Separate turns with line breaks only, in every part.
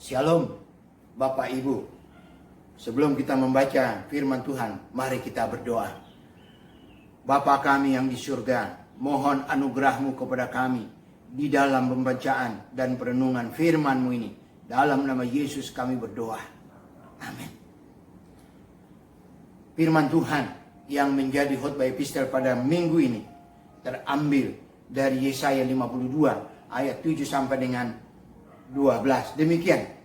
Shalom Bapak Ibu. Sebelum kita membaca firman Tuhan, mari kita berdoa. Bapa kami yang di surga, mohon anugerah-Mu kepada kami di dalam pembacaan dan perenungan firman-Mu ini. Dalam nama Yesus kami berdoa. Amin. Firman Tuhan yang menjadi khotbah epistel pada minggu ini terambil dari Yesaya 52 ayat 7 sampai dengan 12. Demikian.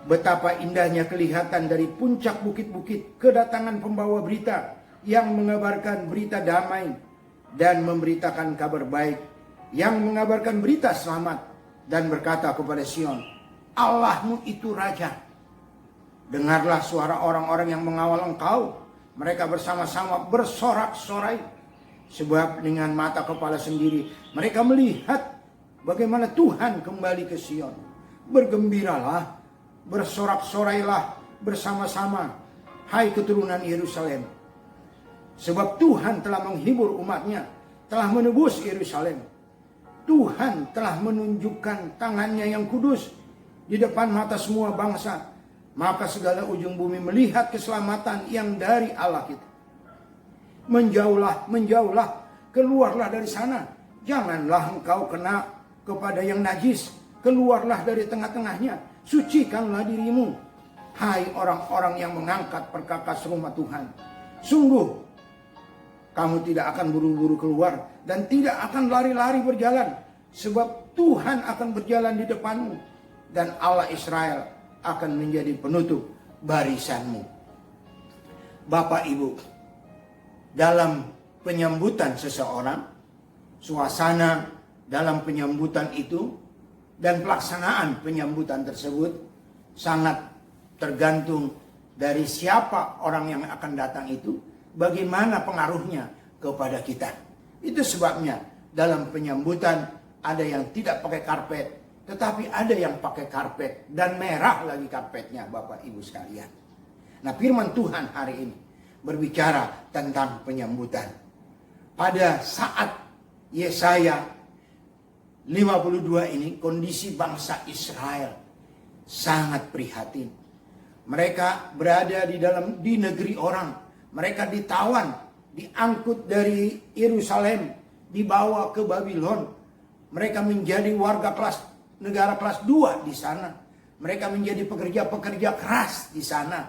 Betapa indahnya kelihatan dari puncak bukit-bukit kedatangan pembawa berita yang mengabarkan berita damai dan memberitakan kabar baik, yang mengabarkan berita selamat dan berkata kepada Sion, Allahmu itu Raja. Dengarlah suara orang-orang yang mengawal Engkau, mereka bersama-sama bersorak-sorai, sebab dengan mata kepala sendiri mereka melihat bagaimana Tuhan kembali ke Sion. Bergembiralah, bersorak-sorailah bersama-sama, hai keturunan Yerusalem. Sebab Tuhan telah menghibur umatnya, telah menebus Yerusalem. Tuhan telah menunjukkan tangannya yang kudus di depan mata semua bangsa. Maka segala ujung bumi melihat keselamatan yang dari Allah kita. Menjauhlah, menjauhlah, keluarlah dari sana. Janganlah engkau kena kepada yang najis. Keluarlah dari tengah-tengahnya. Sucikanlah dirimu, hai orang-orang yang mengangkat perkakas rumah Tuhan. Sungguh, kamu tidak akan buru-buru keluar dan tidak akan lari-lari berjalan. Sebab Tuhan akan berjalan di depanmu dan Allah Israel akan menjadi penutup barisanmu. Bapak Ibu, dalam penyambutan seseorang, suasana dalam penyambutan itu dan pelaksanaan penyambutan tersebut sangat tergantung dari siapa orang yang akan datang itu, bagaimana pengaruhnya kepada kita. Itu sebabnya dalam penyambutan ada yang tidak pakai karpet, tetapi ada yang pakai karpet dan merah lagi karpetnya, Bapak Ibu sekalian. Nah, firman Tuhan hari ini berbicara tentang penyambutan. Pada saat Yesaya 52 ini, kondisi bangsa Israel sangat prihatin. Mereka berada di negeri orang. Mereka ditawan, diangkut dari Yerusalem, dibawa ke Babylon. Mereka menjadi negara kelas 2 di sana. Mereka menjadi pekerja-pekerja keras di sana.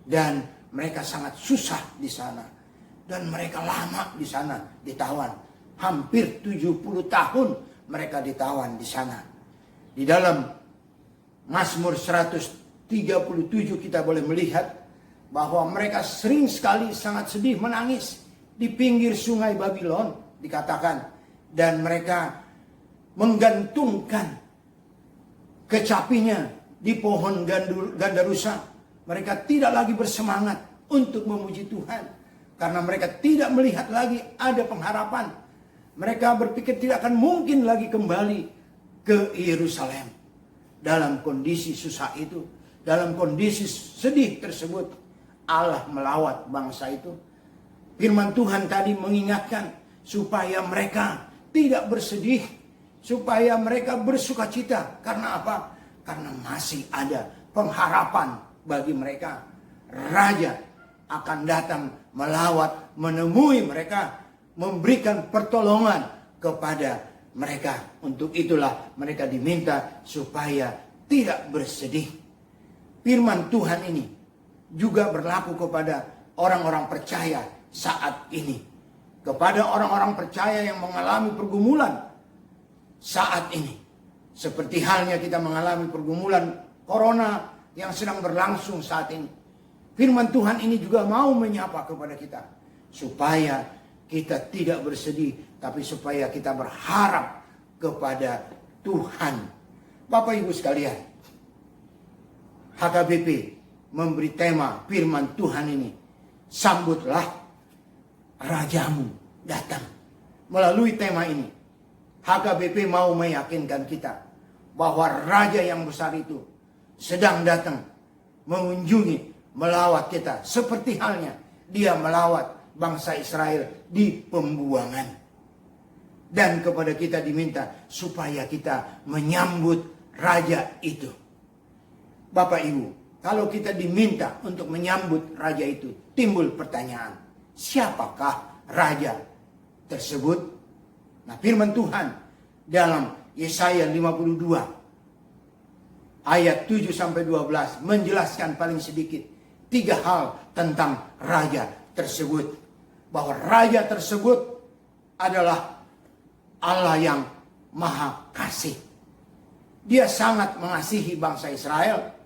Dan mereka sangat susah di sana. Dan mereka lama di sana ditawan. Hampir 70 tahun mereka ditawan di sana. Di dalam Mazmur 137 kita boleh melihat bahwa mereka sering sekali sangat sedih menangis di pinggir sungai Babylon, dikatakan. Dan mereka menggantungkan kecapinya di pohon gandarusa. Mereka tidak lagi bersemangat untuk memuji Tuhan, karena mereka tidak melihat lagi ada pengharapan. Mereka berpikir tidak akan mungkin lagi kembali ke Yerusalem. Dalam kondisi susah itu, dalam kondisi sedih tersebut, Allah melawat bangsa itu. Firman Tuhan tadi mengingatkan supaya mereka tidak bersedih, supaya mereka bersukacita. Karena apa? Karena masih ada pengharapan bagi mereka. Raja akan datang melawat, menemui mereka, memberikan pertolongan kepada mereka. Untuk itulah mereka diminta supaya tidak bersedih. Firman Tuhan ini juga berlaku kepada orang-orang percaya saat ini. Kepada orang-orang percaya yang mengalami pergumulan saat ini. Seperti halnya kita mengalami pergumulan corona yang sedang berlangsung saat ini. Firman Tuhan ini juga mau menyapa kepada kita. Supaya kita tidak bersedih, tapi supaya kita berharap kepada Tuhan. Bapak Ibu sekalian, HKBP memberi tema firman Tuhan ini. Sambutlah Rajamu datang. Melalui tema ini, HKBP mau meyakinkan kita bahwa Raja yang besar itu sedang datang mengunjungi, melawat kita. Seperti halnya dia melawat bangsa Israel di pembuangan. Dan kepada kita diminta supaya kita menyambut Raja itu. Bapak Ibu, kalau kita diminta untuk menyambut raja itu, timbul pertanyaan, siapakah raja tersebut? Nah, firman Tuhan dalam Yesaya 52 ayat 7 sampai 12 menjelaskan paling sedikit 3 hal tentang raja tersebut. Bahwa raja tersebut adalah Allah yang Maha Kasih. Dia sangat mengasihi bangsa Israel.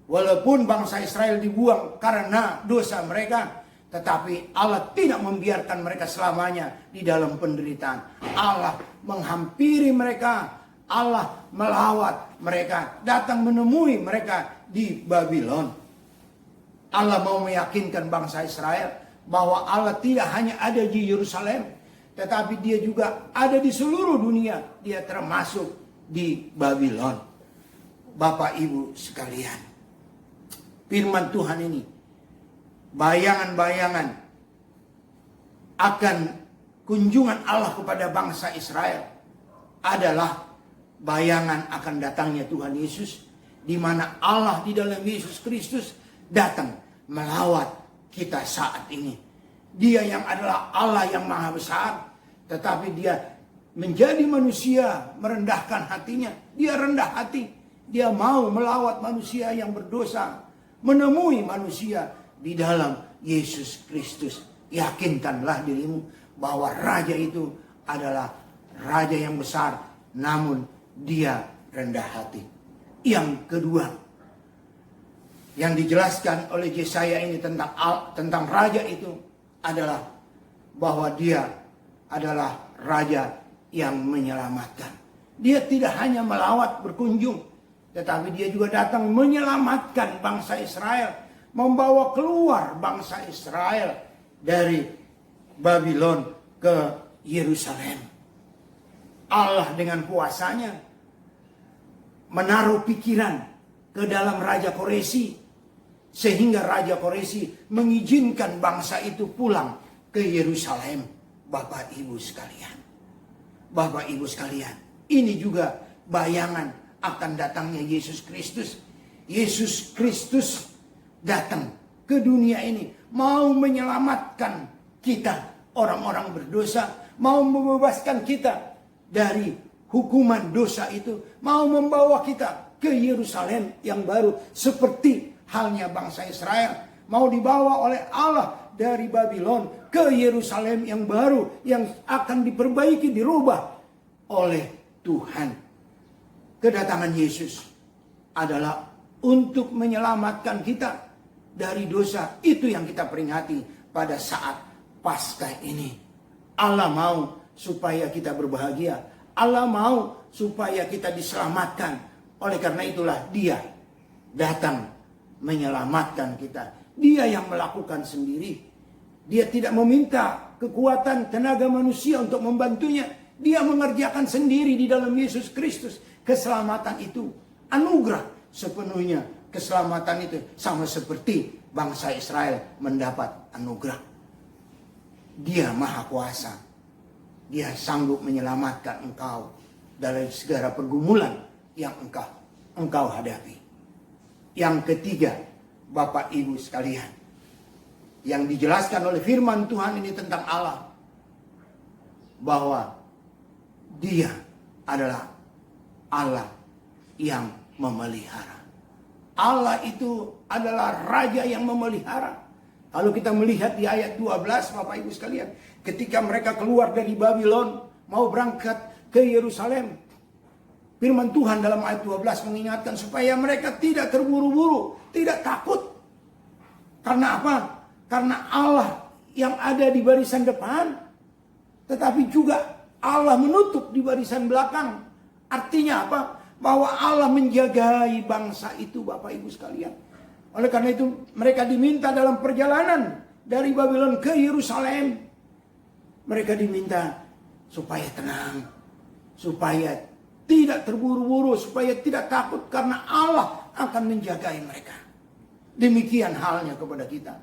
Walaupun bangsa Israel dibuang karena dosa mereka, tetapi Allah tidak membiarkan mereka selamanya di dalam penderitaan. Allah menghampiri mereka, Allah melawat mereka, datang menemui mereka di Babylon. Allah mau meyakinkan bangsa Israel bahwa Allah tidak hanya ada di Yerusalem, tetapi dia juga ada di seluruh dunia. Dia termasuk di Babylon. Bapak Ibu sekalian, firman Tuhan ini, bayangan-bayangan akan kunjungan Allah kepada bangsa Israel adalah bayangan akan datangnya Tuhan Yesus, di mana Allah di dalam Yesus Kristus datang melawat kita saat ini. Dia yang adalah Allah yang maha besar, tetapi dia menjadi manusia, merendahkan hatinya. Dia rendah hati, dia mau melawat manusia yang berdosa, menemui manusia di dalam Yesus Kristus. Yakinkanlah dirimu bahwa raja itu adalah raja yang besar, namun dia rendah hati. Yang kedua, yang dijelaskan oleh Yesaya ini tentang raja itu adalah bahwa dia adalah raja yang menyelamatkan. Dia tidak hanya melawat berkunjung, tetapi dia juga datang menyelamatkan bangsa Israel, membawa keluar bangsa Israel dari Babylon ke Yerusalem. Allah dengan kuasanya menaruh pikiran ke dalam Raja Koresi, sehingga Raja Koresi mengizinkan bangsa itu pulang ke Yerusalem. Bapak Ibu sekalian, Bapak Ibu sekalian, ini juga bayangan akan datangnya Yesus Kristus. Yesus Kristus datang ke dunia ini mau menyelamatkan kita, orang-orang berdosa, mau membebaskan kita dari hukuman dosa itu, mau membawa kita ke Yerusalem yang baru, seperti halnya bangsa Israel mau dibawa oleh Allah dari Babylon ke Yerusalem yang baru, yang akan diperbaiki, dirubah oleh Tuhan. Kedatangan Yesus adalah untuk menyelamatkan kita dari dosa. Itu yang kita peringati pada saat Paskah ini. Allah mau supaya kita berbahagia. Allah mau supaya kita diselamatkan. Oleh karena itulah dia datang menyelamatkan kita. Dia yang melakukan sendiri. Dia tidak meminta kekuatan tenaga manusia untuk membantunya. Dia mengerjakan sendiri di dalam Yesus Kristus. Keselamatan itu anugerah sepenuhnya. Keselamatan itu sama seperti bangsa Israel mendapat anugerah. Dia maha kuasa. Dia sanggup menyelamatkan engkau dari segala pergumulan yang engkau hadapi. Yang ketiga, Bapak Ibu sekalian, yang dijelaskan oleh firman Tuhan ini tentang Allah, bahwa dia adalah Allah yang memelihara. Allah itu adalah raja yang memelihara. Kalau kita melihat di ayat 12, Bapak Ibu sekalian, ketika mereka keluar dari Babylon mau berangkat ke Yerusalem, firman Tuhan dalam ayat 12 mengingatkan supaya mereka tidak terburu-buru, tidak takut. Karena apa? Karena Allah yang ada di barisan depan, tetapi juga Allah menutup di barisan belakang. Artinya apa? Bahwa Allah menjagai bangsa itu, Bapak Ibu sekalian. Oleh karena itu mereka diminta dalam perjalanan dari Babylon ke Yerusalem, mereka diminta supaya tenang, supaya tidak terburu-buru, supaya tidak takut, karena Allah akan menjagai mereka. Demikian halnya kepada kita.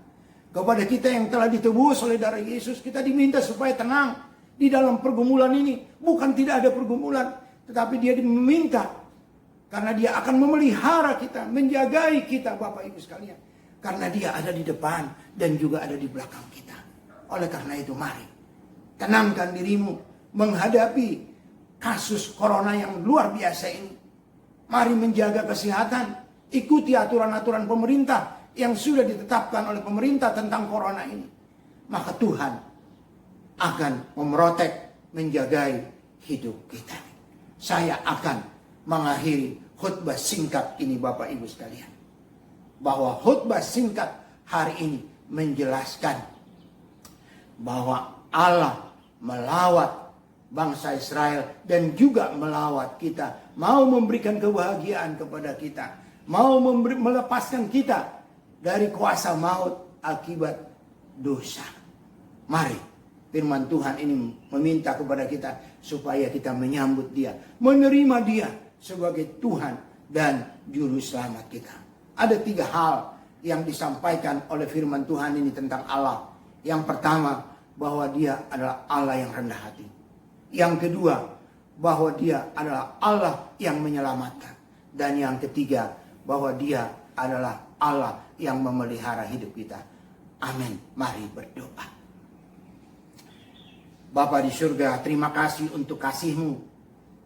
Kepada kita yang telah ditebus oleh darah Yesus, kita diminta supaya tenang di dalam pergumulan ini. Bukan tidak ada pergumulan, tetapi dia meminta Karena dia akan memelihara kita, menjagai kita Bapak Ibu sekalian. Karena dia ada di depan dan juga ada di belakang kita. Oleh karena itu mari tenangkan dirimu menghadapi kasus corona yang luar biasa ini. Mari menjaga kesehatan, ikuti aturan-aturan pemerintah yang sudah ditetapkan oleh pemerintah tentang corona ini. Maka Tuhan akan memerotek, menjagai hidup kita. Saya akan mengakhiri khutbah singkat ini Bapak Ibu sekalian. Bahwa khutbah singkat hari ini menjelaskan bahwa Allah melawat bangsa Israel dan juga melawat kita. Mau memberikan kebahagiaan kepada kita. Mau melepaskan kita dari kuasa maut akibat dosa. Mari firman Tuhan ini meminta kepada kita supaya kita menyambut dia. Menerima dia sebagai Tuhan dan Juru Selamat kita. Ada 3 hal yang disampaikan oleh firman Tuhan ini tentang Allah. Yang pertama, bahwa dia adalah Allah yang rendah hati. Yang kedua, bahwa dia adalah Allah yang menyelamatkan. Dan yang ketiga, bahwa dia adalah Allah yang memelihara hidup kita. Amin. Mari berdoa. Bapa di surga, terima kasih untuk kasih-Mu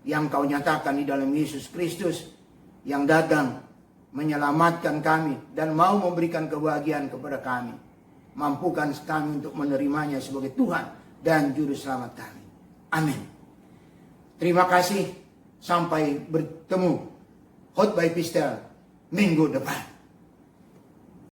yang Kau nyatakan di dalam Yesus Kristus yang datang menyelamatkan kami dan mau memberikan kebahagiaan kepada kami. Mampukan kami untuk menerimanya sebagai Tuhan dan Juru Selamat kami. Amin. Terima kasih. Sampai bertemu khotbah epistel minggu depan.